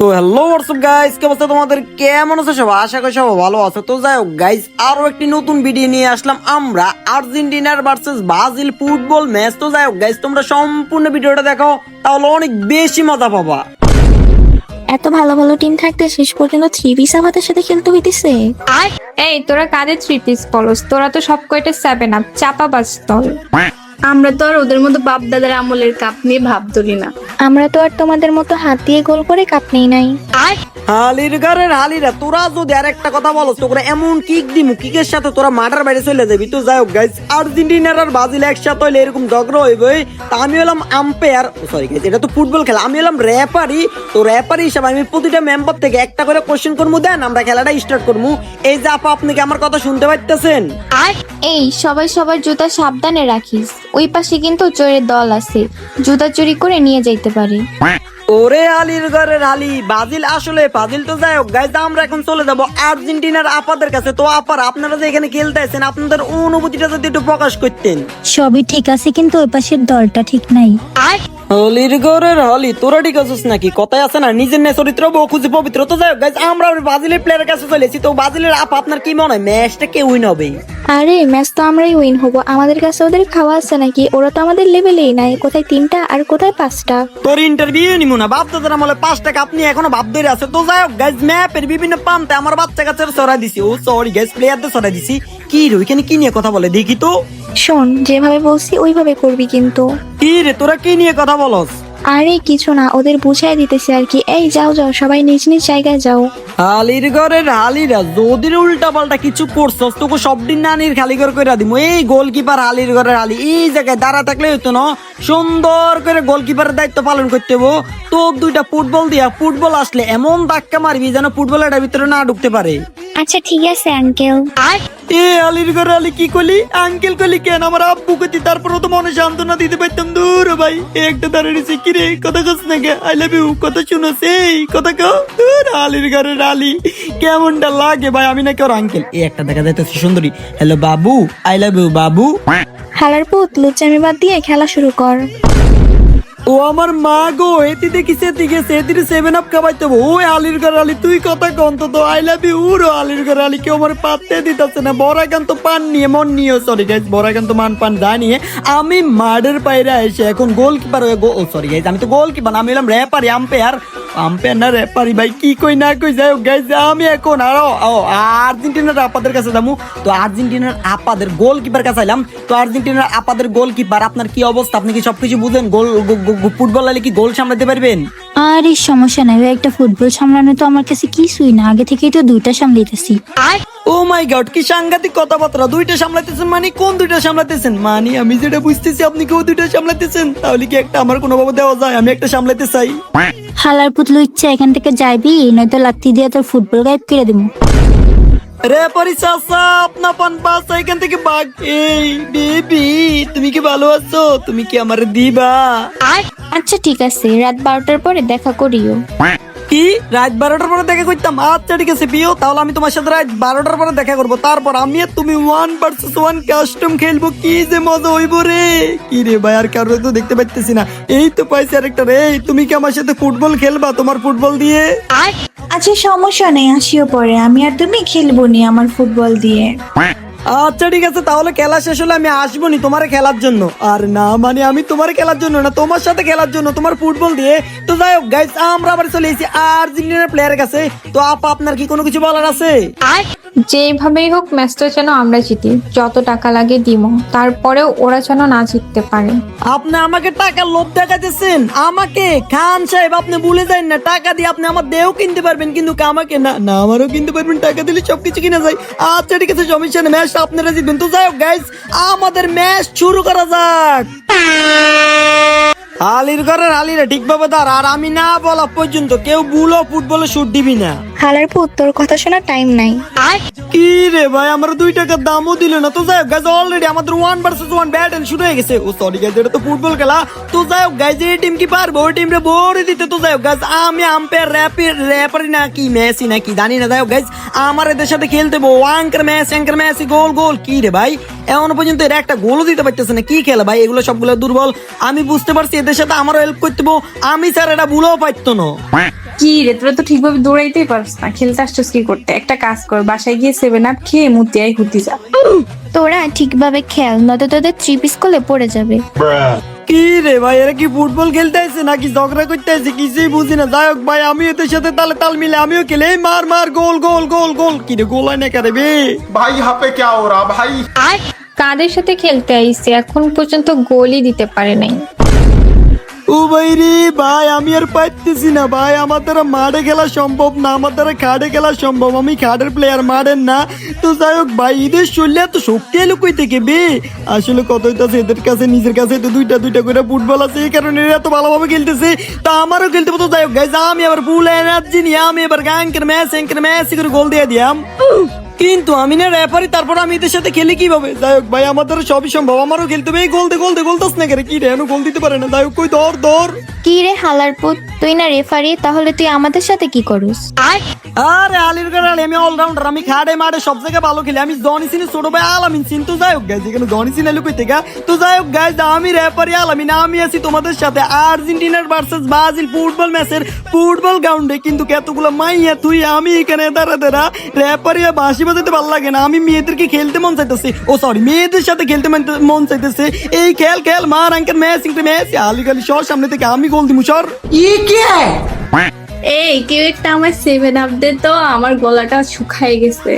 তো hello WhatsApp guys, কি অবস্থা তোমাদের? কেমন আছো সবাই? আশা করি সবাই ভালো আছো। তো যাই হোক গাইস, আরো একটি নতুন ভিডিও নিয়ে আসলাম আমরা, আর্জেন্টিনার ভার্সেস ব্রাজিল ফুটবল ম্যাচ। তো যাই হোক গাইস, তোমরা সম্পূর্ণ ভিডিওটা দেখো, তাহলে অনেক বেশি মজা পাবা। এত ভালো ভালো টিম থাকতে শেষ পর্যন্ত থ্রি পিস আমাদের সাথে খেলতে হইতেছে। এই তোরা কাদের থ্রি পিস বলস? তোরা তো সব কয়টা 7 আপ চাপাবাজ দল। আমরা তো আর ওদের মতো বাপ দাদার আমলের কাপ নিয়ে ভাব ধরি না। আমরা তো আর তোমাদের মতো হাত দিয়ে গোল করে কাপ নেই নাই। হালির ঘরের হালিরা, তোরা যদি আর একটা কথা বলো তোরা এমন কিক দিমু, কিকের সাথে তোরা মাঠের বাইরে চলে যাবি। তো যাই হোক গাইস, আর্জেন্টিনার আর ব্রাজিল একসাথে হইলে এরকম ঝগড়া হইবে। তা আমি হলাম আম্পায়ার, সরি গাইস এটা তো ফুটবল খেলা, আমি হলাম রেফারি। তো রেফারি হিসাবে আমি প্রতিটা মেম্বার থেকে একটা করে কোশ্চেন করবো, দেন আমরা খেলাটা স্টার্ট করবো। এই যে আপা, আপনি কি আমার কথা শুনতে পাইতেছেন? এই সবাই সবার জুতা সাবধানে রাখিস, ওই পাশে কিন্তু চোরের দল আছে, জুতা চুরি করে নিয়ে যাইতে পারে। ওরে আলির ঘরের আলি, ব্রাজিল আসলে ব্রাজিল। তো যাই হোক গাইস, আমরা এখন চলে যাব আর্জেন্টিনার আপাদের কাছে। তো আপার, আপনারা যে এখানে খেলতে আছেন, আপনাদের অনুভূতিটা যদি একটু প্রকাশ করতেন। সবই ঠিক আছে, কিন্তু ওই পাশের দলটা ঠিক নাই। হলির ঘরের হলি, তোরা ঠিক আছিস নাকি? কথায় আছে না, নিজের নে চরিত্র বউ খুঁজে পবিত্র। তো যাই হোক গাইস, আমরা ব্রাজিলের প্লেয়ারের কাছে চলেছি। তো ব্রাজিলের আপা, আপনার কি মনে হয় ম্যাচটা কে উইন হবে? আরে ম্যাচ তো আমরাই উইন হবো, আমাদের কাছে ওদের খাওয়া আছে নাকি? ওরা তো আমাদের লেভেলেই নাই, কোথায় 3টা আর কোথায় 5টা। তোর ইন্টারভিউ নিমু না, বাপ দাদার আমলে 5 টাকা আপনি এখনো বাপ ধরে আছে। তো যাই হোক গাইস, ম্যাপের বিভিন্ন প্রান্তে আমার বাচ্চা কাচ্চারা সরাই দিছি। ও সরি গাইস, প্লেয়ারদের সরাই দিছি। কি রে ওইখানে কি নিয়ে কথা বলে দেখি তো? শোন, যেভাবে বলছি ওইভাবে করবি কিন্তু। কি রে তোরা কি নিয়ে কথা বলস? আরে কিছু না, ওদের বুঝাই দিতেছি আর কি। এই যাও যাও, সবাই নিজ নিজ জায়গায় যাও। হালির ঘরের হালিরা, যদি উল্টা পাল্টা কিছু করছস তোকে সব দিন নানির খালি ঘর করে দিমু। এই গোলকিপার হালির ঘরের হালি, এই জায়গায় দাঁড়া থাকলে হইতো না, সুন্দর করে গোলকিপারের দায়িত্ব পালন করতে হবো। তোর 2টা ফুটবল দিয়া, ফুটবল আসলে এমন ধাক্কা মারবি যেন ফুটবলের ভিতরে না ঢুকতে পারে। আচ্ছা ঠিক আছে আঙ্কেল। এ আলির ঘরে আলি, কি কলি? আঙ্কেল কলি কেন? আমার আব্বু কতি, তারপরও তো মনে সান্ত্বনা দিতে পারতাম। দূর ভাই, একটা দাঁড়িয়েছে কি রে, কথা কস না কে? আই লাভ ইউ কথা শুনোস? এই কথা কও। দূর আলির ঘরে আলি, কেমনটা লাগে ভাই? আমি নাকি ওর আঙ্কেল? এই একটা দেখা যাইতেছে সুন্দরী, hello Babu, I love you বাবু। হালার পুত, লুচ্চামি বাদ দিয়ে খেলা শুরু কর। ও আমার মা গো, এটি দেখি সেটি গেছে, এটির 7 আপ খাওয়াইতে হবে। ওই আলির ঘর আলি, তুই কথা কন তো, আই লাভ ইউ রো আলির ঘর আলি। কেউ আমার পাতে দিতেছে না। বড়াকান্ত পান নিয়ে মন নিয়ে, সরি গাইস, বড়াকান্ত মান পান জানিয়ে আমি মার্ডার পাইরা এসে এখন গোলকিপার হয়ে ও সরি গাইস, আমি তো গোলকিপার, আমি হলাম রেফারি, আম্পায়ার না রেফারি ভাই, কি কই না কই। যাই হোক গাইস, আমি এখন আরো আর্জেন্টিনার আপাদের কাছে যাবো। তো আর্জেন্টিনার আপাদের গোলকিপার কাছে এলাম। তো আর্জেন্টিনার আপাদের গোলকিপার, আপনার কি অবস্থা? আপনি কি সবকিছু বুঝেন? গোল ফুটবল হলে কি গোল সামলাতে পারবেন? আরে সমস্যা নাই, ওই একটা ফুটবল সামলানো তো আমার কাছে কিছুই না, আগে থেকেই তো 2টা সামলাইতেছি। ও মাই গড, কি সাংঘাতিক কথাবার্তা! 2টা সামলাতেছেন মানে? কোন 2টা সামলাতেছেন? মানে আমি যেটা বুঝতেছি আপনি কেউ 2টা সামলাতেছেন, তাহলে কি একটা আমার কোনোভাবে দেওয়া যায়? আমি একটা সামলাতে চাই। হালার পুতলু, ইচ্ছা এখান থেকে যাইবি, নয়তো লাত্তি দিয়ে তোর ফুটবল গায়েব করে দেবো। রেফারি চাচা, আপনা পান বাসা এখান থেকে বাগ। এই বেবি, তুমি কি ভালো আছো? তুমি কি আমার দিবা? আচ্ছা ঠিক আছে, রাত 12টার পরে দেখা করিও। কি রাত 12টার পরে দেখা করতাম? আচ্ছা ঠিক আছে প্রিয়, তাহলে আমি তোমার সাথে রাত 12টার পরে দেখা করবো। তারপর আমি আর তুমি 1 ভার্সেস 1 কাস্টম খেলবো। কি যে মজা হইব রে! কি রে ভাই, আর কারো তো দেখতে পাইতেছি না। এই তো পাইছি আরেকটা রে। তুমি কি আমার সাথে ফুটবল খেলবা তোমার ফুটবল দিয়ে? আচ্ছা সমস্যা নেই, আসিও পরে, আমি আর তুমি খেলবো নি আমার ফুটবল দিয়ে। আচ্ছা ঠিক আছে, তাহলে খেলা শেষ হলে আমি আসবো নি তোমার খেলার জন্য। আর না মানে আমি তোমার খেলার জন্য না, তোমার সাথে খেলার জন্য, তোমার ফুটবল দিয়ে। তো যাই হোক গাইস, আমরা আবার চলে এসেছি আর্জেন্টিনার প্লেয়ারের কাছে। তো আপা, আপনার কি কোনো কিছু বলার আছে? যেভাবেই হোক ম্যাচটা যেন আমরা জিতি, যত টাকা লাগে দিব, তারপরেও ওরা যেন না জিততে পারে। আপনি আমাকে টাকা লোভ দেখাতেছেন? আমাকে খান সাহেব, আপনি ভুলে যান না, টাকা দিয়ে আপনি আমার দেহ কিনতে পারবেন, কিন্তু আমাকে না। না, আমারও কিনতে পারবেন, টাকা দিলে সবকিছু কিনা যায়। আচ্ছা ঠিক আছে, সমস্যা নেই, ম্যাচ আপনারা জিতবেন। তো যাই হোক গাইস, আমাদের ম্যাচ শুরু করা যাক। আলির ঘরের আলিরা ঠিকভাবে দাঁড়া, আর আমি না বলা পর্যন্ত কেউ ভুলও ফুটবলে শুট দিবি না। হালার পুত, তোর কথা শোনার টাইম নাই। কি রে ভাই, আমার 2 টাকার দামও দিল না। তো যাই হোক গাইস, অলরেডি আমাদের 1 ভার্সেস 1 ব্যাটেল শুরু হয়ে গেছে। ও সরি গাইস, এটা তো ফুটবল খেলা। তো যাই হোক গাইস, এই টিম কি পারবে ওই টিমরে ভরে দিতে? তো যাই হোক গাইস, আমি আম্পায়ার রেফারি নাকি মেসি নাকি জানি না। যাই হোক গাইস, আমার এদের সাথে খেলতে বো অ্যাঙ্কার মেসি গোল গোল। কি রে ভাই, এখনো পর্যন্ত এরা একটা গোলও দিতে পারতেছে না। কি খেলা ভাই এগুলো, সবগুলো দুর্বল। আমি বুঝতে পারছি, এদের সাথে আমারও হেল্প করতে বো, আমি স্যার এটা ভুলেও পারতো না। কি রে, তোরা তো ঠিকভাবে দৌড়াইতেই পারছ না, খেলতে আসছিস কি করতে? একটা কাজ কর, বাসায় গিয়ে 7 আপ খেয়ে মুতিয়াই হুতি যা। তোরা ঠিকভাবে খেল, নয়তো তোদের 3 পিস করলে পড়ে যাবে। কি রে ভাই, এরা কি ফুটবল খেলতে আসছে নাকি ঝগড়া করতে আসছে? কিছুই বুঝি না। যাই হোক ভাই, আমি এদের সাথে তালে তাল মিলে আমিও খেলে এই মার মার গোল গোল গোল গোল। কি রে, গোল হয় না কারে বে? भाई यहाँ पे क्या हो रहा भाई। কাদের সাথে খেলতে আইছে, এখন পর্যন্ত গোলই দিতে পারে নাই। ও ভাই রে ভাই, আমি আর পাইতেছি না ভাই। আমার দ্বারা মাঠে খেলা সম্ভব না, আমার দ্বারা খাটে খেলা সম্ভব। আমি খাটের প্লেয়ার, মাঠের না। তো যাই হোক ভাই, এদের শরীরে এত শক্তি এলো কই থেকে বে? আসলে কত হইতাছে এদের কাছে, নিজের কাছে তো দুইটা দুইটা করে ফুটবল আছে, এই কারণে এরা এত ভালোভাবে খেলতেছে। তা আমারও খেলতে হতো। যাই হোক গাইজ, আমি আবার ফুল এনার্জি নিয়ে আমি এবার গাঙ্কের ম্যাচ করে গোল দিয়ে দিয়াম। কিন্তু আমি না রেফারি, তারপর আমি এদের সাথে খেলি কিভাবে? যাই হোক ভাই, আমাদের সবই সম্ভব, আমারও খেলতে হবে। এই গোল দে গোল দাস না করে কি রে, এখনো গোল দিতে পারে না। যাই হোক, কই ধর। কি রে হালার পুত, তুই না রেফারি, তাহলে তুই আমাদের সাথে কি করস? আরে আলির গাড়ি, আমি অলরাউন্ডার, আমি খাড়ে মাঠে সব জায়গায় ভালো খেলি। আমি জনি সিনে ছোট ভাই আলামিন সিন। তো যাই হোক গাইজ, এখানে জনি সিন এলো কই থেকে? তো যাই হোক গাইজ, আমি রেফারি আলামিন, আমি আছি তোমাদের সাথে আর্জেন্টিনার ভার্সেস ব্রাজিল ফুটবল ম্যাচের ফুটবল গ্রাউন্ডে। কিন্তু কতগুলো মাইয়া তুই আমি এখানে দাঁড়া রেফারি বাঁশি বাজাতে ভালো লাগে না। আমি মেয়েদেরকে খেলতে মন চাইতেছে, ও সরি মেয়েদের সাথে খেলতে মন চাইতেছে। এই খেল মার আঙ্কেল ম্যাচ আলি গালি সর সামনে থেকে, আমি গোল দিমু সর। এই কেউ একটা আমার 7 আপ দে তো, আমার গলাটা শুকায় গেছে।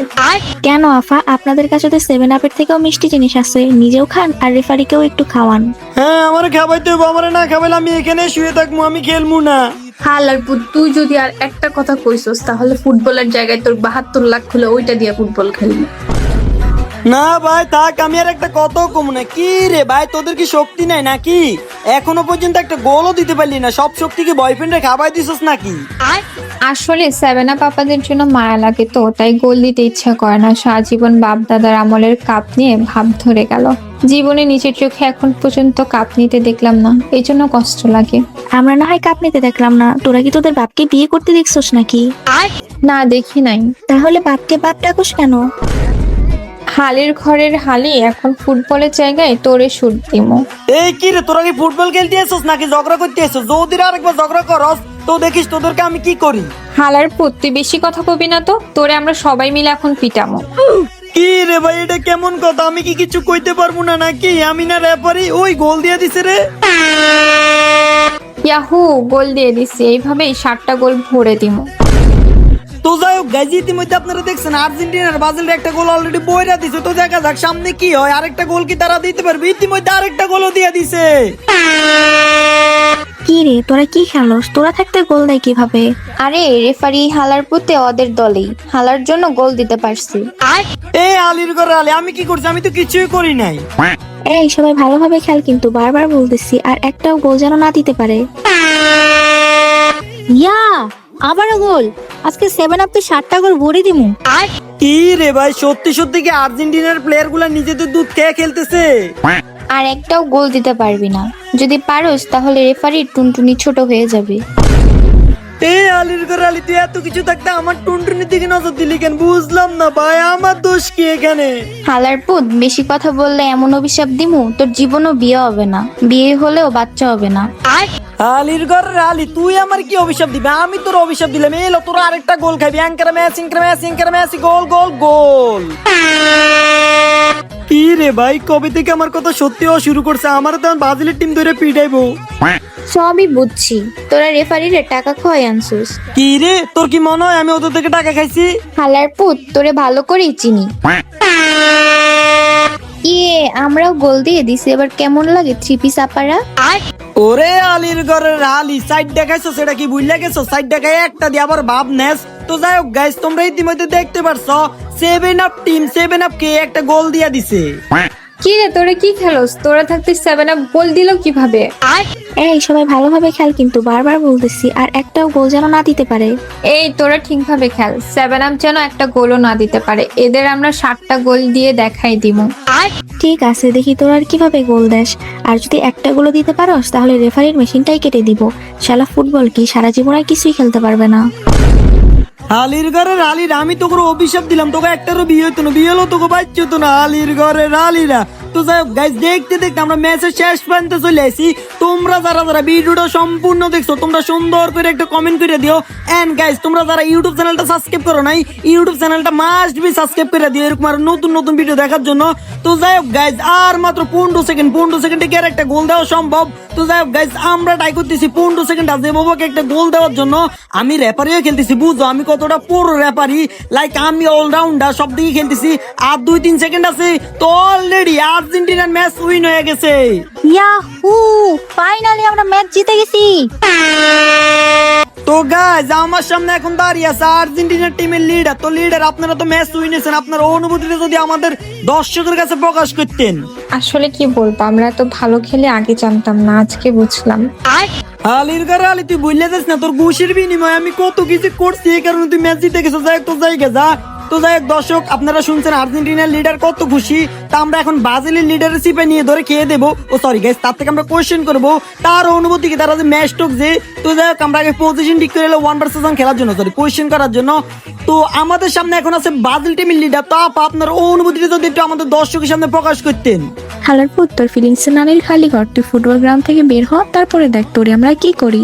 কেন আফা, আপনাদের কাছে তো 7 আপের থেকেও মিষ্টি জিনিস আছে, নিজেও খান আর রেফারিকেও একটু খাওয়ান। হ্যাঁ, আমার খাবাইতে হবে, আমার না খাবাইলে আমি এখানে শুয়ে থাকবো, আমি খেলবো না। হালার পুত, তুই যদি আর একটা কথা কইছস তাহলে ফুটবলের জায়গায় তোর 72 লাখ খুলে ওইটা দিয়ে ফুটবল খেলবি। না ভাই থাক, আমি আর একটা কত কম না। কি রে ভাই, তোদের কি শক্তি নাই নাকি? এখনো পর্যন্ত একটা গোলও দিতে পারলি না, সব শক্তি কি বয়ফ্রেন্ডে খাবাই দিছস নাকি? আসলে 7 আপ আপাদের জন্য মায়া লাগে তো, তাই গোল দিতে ইচ্ছা করে না। সারাজীবন বাপ দাদার আমলের কাপ নিয়ে ভাব ধরে গেল, জীবনে নিজের চোখে এখন পর্যন্ত কাপ নিতে দেখলাম না, এই জন্য কষ্ট লাগে। আমরা না হয় কাপ নিতে দেখলাম না, তোরা কি তোদের বাপকে বিয়ে করতে দেখছস নাকি? না, দেখি নাই। তাহলে বাপকে বাপ ডাকস কেন? হালের ঘরের হালি এখন ফুটবলের জায়গায় তোরে শুট দিমো। এই কি রে, তোরা কি ফুটবল খেলতে এসেছিস নাকি ঝগড়া করতে এসেছিস? যদি আরেকবার ঝগড়া করস তো দেখিস তোদেরকে আমি কি করি। হালার পুত, তুই বেশি কথা কবি না তো, তোরে আমরা সবাই মিলে এখন পিটামো। কি রে ভাই, এটা কেমন কথা? আমি কি কিছু কইতে পারবো না নাকি? আমি না রেফারি? ওই গোল দিয়ে দিছে রে। ইয়াহু, গোল দিয়ে দিছি, এইভাবেই 7টা গোল ভরে দিমো। তো যাই হোক গাইজ, ইতিমধ্যে আপনারা দেখছেন আর্জেন্টিনার ব্রাজিলের একটা গোল অলরেডি বইরা দিছে। তো দেখা যাক সামনে কি হয়, আরেকটা গোল কি তারা দিতে পারবে? ইতিমধ্যে আরেকটা গোলও দিয়ে দিছে। কি রে, তোরা কি খেলোস? তোরা থাকতে গোল দেয় কিভাবে? আরে রেফারি হালার পুতে ওদের দলেই, হালার জন্য গোল দিতে পারছি। এই আলির ঘরে আলি, আমি কি করছি? আমি তো কিছুই করি নাই। এই সবাই ভালোভাবে খেল, কিন্তু বারবার বলতেছি, আর একটাও গোল যেন না দিতে পারে। ইয়া, আবারও গোল! আজকে 7 আপে 7টা গোল ভরে দিমু। কি রে ভাই, সত্যি সত্যি কি আর্জেন্টিনার প্লেয়ার গুলা নিজেদের দুধ খেয়ে খেলতেছে? আর একটাও গোল দিতে পারবি না, যদি পারোস তাহলে রেফারির টুনটুনি ছোট হয়ে যাবে। এই আলির ঘরে আলি, তুই এত কিছু থাকতে আমার টুনটুনির দিকে নজর দিলি কেন? বুঝলাম না ভাই, আমার দোষ কি এখানে? হালার পুত, বেশি কথা বললে এমন অভিশাপ দিমু তোর জীবনও বিয়ে হবে না, বিয়ে হলেও বাচ্চা হবে না। আলির ঘরের আলি, তুই আমার কি অভিশাপ দিবি? আমি তোর অভিশাপ দিলাম, এলো তোর আরেকটা গোল খাবি। ম্যাচ গোল গোল গোল। কি রে ভাই, কবে থেকে আমার কথা সত্যি হওয়া শুরু করছে? আমার তো ব্রাজিলের টিম ধরে পিটাইবো। সবই বুঝছি, তোরা রেফারিরে টাকা খোয়াই আনছিস। কি রে, তোর কি মনে হয় আমি ওদের থেকে টাকা খাইছি? হালার পুত, তোরে ভালো করেই চিনি। ইয়ে, আমরাও গোল দিয়ে দিছি, এবার কেমন লাগে 3 পিস আপারা? ওরে আলির ঘরের আলি, সাইড দেখাইছো সেটা কি ভুল গেছো? সাইড দেখাই একটা দিয়ে আবার ভাব নেস। তো যাই হোক গাইস, তোমরা ইতিমধ্যে দেখতে পারছো 7 আপ টিম 7 আপ কে একটা গোল দিয়া দিছে। কি রে, তোরা কি খেলোস? তোরা থাকতে 7 আপ গোল দিল কিভাবে? এই সবাই ভালোভাবে খেল, কিন্তু বারবার বলতেছি, আর একটাও গোল যেন না দিতে পারে। এই তোরা ঠিকভাবে খেল, 7 আপ যেন একটা গোলও না দিতে পারে। এদের আমরা 7টা গোল দিয়ে দেখাই দিমু। ঠিক আছে, দেখি তোরা আর কিভাবে গোল দেস। আর যদি একটা গোলও দিতে পারোস তাহলে রেফারির মেশিনটাই কেটে দিব। শালা ফুটবল কি সারা জীবন আর কিছুই খেলতে পারবে না। আলির ঘরের আলির, আমি তোকে অভিশাপ দিলাম, তোকে একটারও বিয়ে হতো না, বিয়ে হলো তোকে বাচ্চা হতো না। আলির ঘরের আলিরা, তো যাই হোক গাইস, দেখতে দেখতে আমরা ম্যাচের শেষ পর্যন্ত চলে আসি। তোমরা যারা যারা ভিডিওটা সম্পূর্ণ দেখছো তোমরা সুন্দর করে একটা কমেন্ট করে দিও। এন্ড গাইস, তোমরা যারা ইউটিউব চ্যানেলটা সাবস্ক্রাইব করো নাই, ইউটিউব চ্যানেলটা মাস্ট বি সাবস্ক্রাইব করে দিও এরকম আর নতুন নতুন ভিডিও দেখার জন্য। তো যাই হোক গাইস, আর মাত্র 15 সেকেন্ডে কি আর একটা গোল দেওয়া সম্ভব? তো যাই হোক গাইস, আমরা ট্রাই করতেছি 15 সেকেন্ড আছে বাবাকে একটা গোল দেওয়ার জন্য। আমি রেফারিও খেলতেছি, বুঝো আমি কতটা পুরো রেফারি, লাইক আমি অলরাউন্ডার, সব দিকে খেলতেছি। আর 2-3 সেকেন্ড আছে, তো অলরেডি আর্জেন্টিনার ম্যাচ উইন হয়ে গেছে। ইয়াহু, ফাইনালি আমরা ম্যাচ জিতে গেছি। তো গাইস, আমার সামনে এখন দাঁড়িয়ে আছে আর্জেন্টিনার টিমের লিডার। তো লিডার, আপনারা তো ম্যাচ উইনেছেন, আপনার অনুভূতিটা যদি আমাদের দর্শকের কাছে প্রকাশ করতেন। আসলে কি বলবো, আমরা তো ভালো খেলে আগে জানতাম না, আজকে বুঝলাম। আলির গারে আলি, তুই বুঝলে যাস না, তোর ঘুষের বিনিময়ে আমি কত কিছু করছি, এই কারণে তুই ম্যাচ জিতে গেছো। যাই হোক, তো যাই গে যা। তো যাই হোক দর্শক, আপনারা শুনছেন আর্জেন্টিনার লিডার কত খুশি। তা আমরা এখন ব্রাজিলের লিডারের সিপে নিয়ে ধরে খেয়ে দেবো। ও সরি গাইস, তার থেকে আমরা কোয়েশ্চেন করবো তার অনুভূতি কি, তারা যে ম্যাচ টক যে। তো যাই হোক, আমরা আগে পজিশন ঠিক করে এলো 1 vs 1 খেলার জন্য, সরি কোয়েশ্চেন করার জন্য। তো আমাদের সামনে এখন আছে ব্রাজিল টিমের লিডার। তো আপনার অনুভূতিটা যদি একটু আমাদের দর্শকের সামনে প্রকাশ করতেন। হালার পুত, তোর ফিলিংস নানির খালি ঘর, তুই ফুটবল গ্রাউন্ড থেকে বের হ, তারপরে দেখ তোরে আমরা কি করি।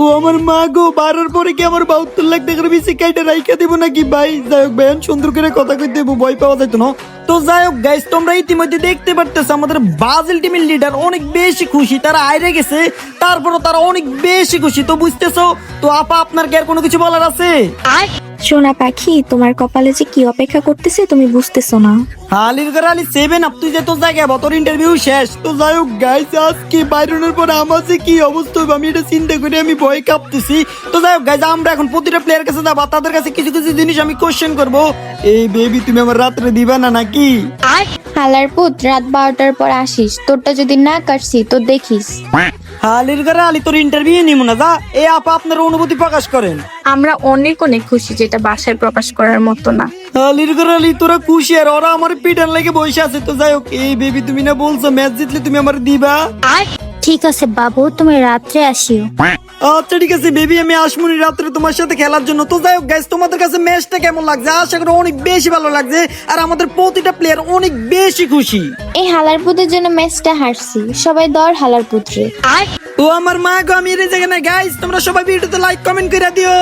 ও আমার মা গো, বাড়ার পরে কি আমার 72 লাখ টাকার বেশি কাইটা রাইখা দেবো নাকি ভাই? যাই হোক ভাই, সুন্দর করে কথা কই দেবো, ভয় পাওয়া যাইতো না। তো যাই হোক গাইস, তোমরা ইতিমধ্যে দেখতে পারতেছো আমাদের ব্রাজিল টিমের লিডার অনেক বেশি খুশি, তারা হাইরে গেছে, তারপরও তারা অনেক বেশি খুশি। তো বুঝতেছো তো আপা, আপনার কি আর কোনো কিছু বলার আছে? সোনা পাখি, তোমার কপালে যে কি অপেক্ষা করতেছে তুমি বুঝতেছো না। আলির ঘরে আলি 7 আপ, তুই যে তোর জায়গায় তোর ইন্টারভিউ শেষ। তো যাই হোক গাইস, আজকে বাইরনের পরে আমার যে কি অবস্থা হবে আমি এটা চিন্তা করে আমি ভয় কাঁপতেছি। তো যাই হোক গাইস, আমরা এখন প্রতিটা প্লেয়ার কাছে যাবো, তাদের কাছে কিছু কিছু জিনিস আমি কোশ্চেন করবো। এই বেবি, তুমি আমার রাত্রে দিবা না নাকি? হালার পুত, রাত 12টার পর আসিস, তোরটা যদি না কাটছি তো দেখিস। আলির ঘরে আলি, তোর ইন্টারভিউ নিব না, যা। এই আপা, আপনার অনুভূতি প্রকাশ করেন। আমরা অনেক অনেক খুশি, যেটা বাসায় প্রকাশ করার মতো না। আলির ঘরে আলি, তোরা খুশি আর ওরা আমার পিটার লেগে বসে আছে। তো যাই হোক, এই বেবি, তুমি না বলছো ম্যাচ জিতলে তুমি আমার দিবা? ঠিক আছে বাবু, তুমি রাত্রে আসিও। আচ্ছা ঠিক আছে বেবি, আমি আসমুনি রাত্রে তোমার সাথে খেলার জন্য। তো যাই হোক গাইস, তোমাদের কাছে ম্যাচটা কেমন লাগছে? আশা করি অনেক বেশি ভালো লাগছে, আর আমাদের প্রতিটা প্লেয়ার অনেক বেশি খুশি। এই হালার পুতের জন্য ম্যাচটা হারছি, সবাই দর হালার পুত্রে। ও আমার মা গো, আমি এর জায়গা না। গাইস, তোমরা সবাই ভিডিওতে লাইক কমেন্ট করে দিও।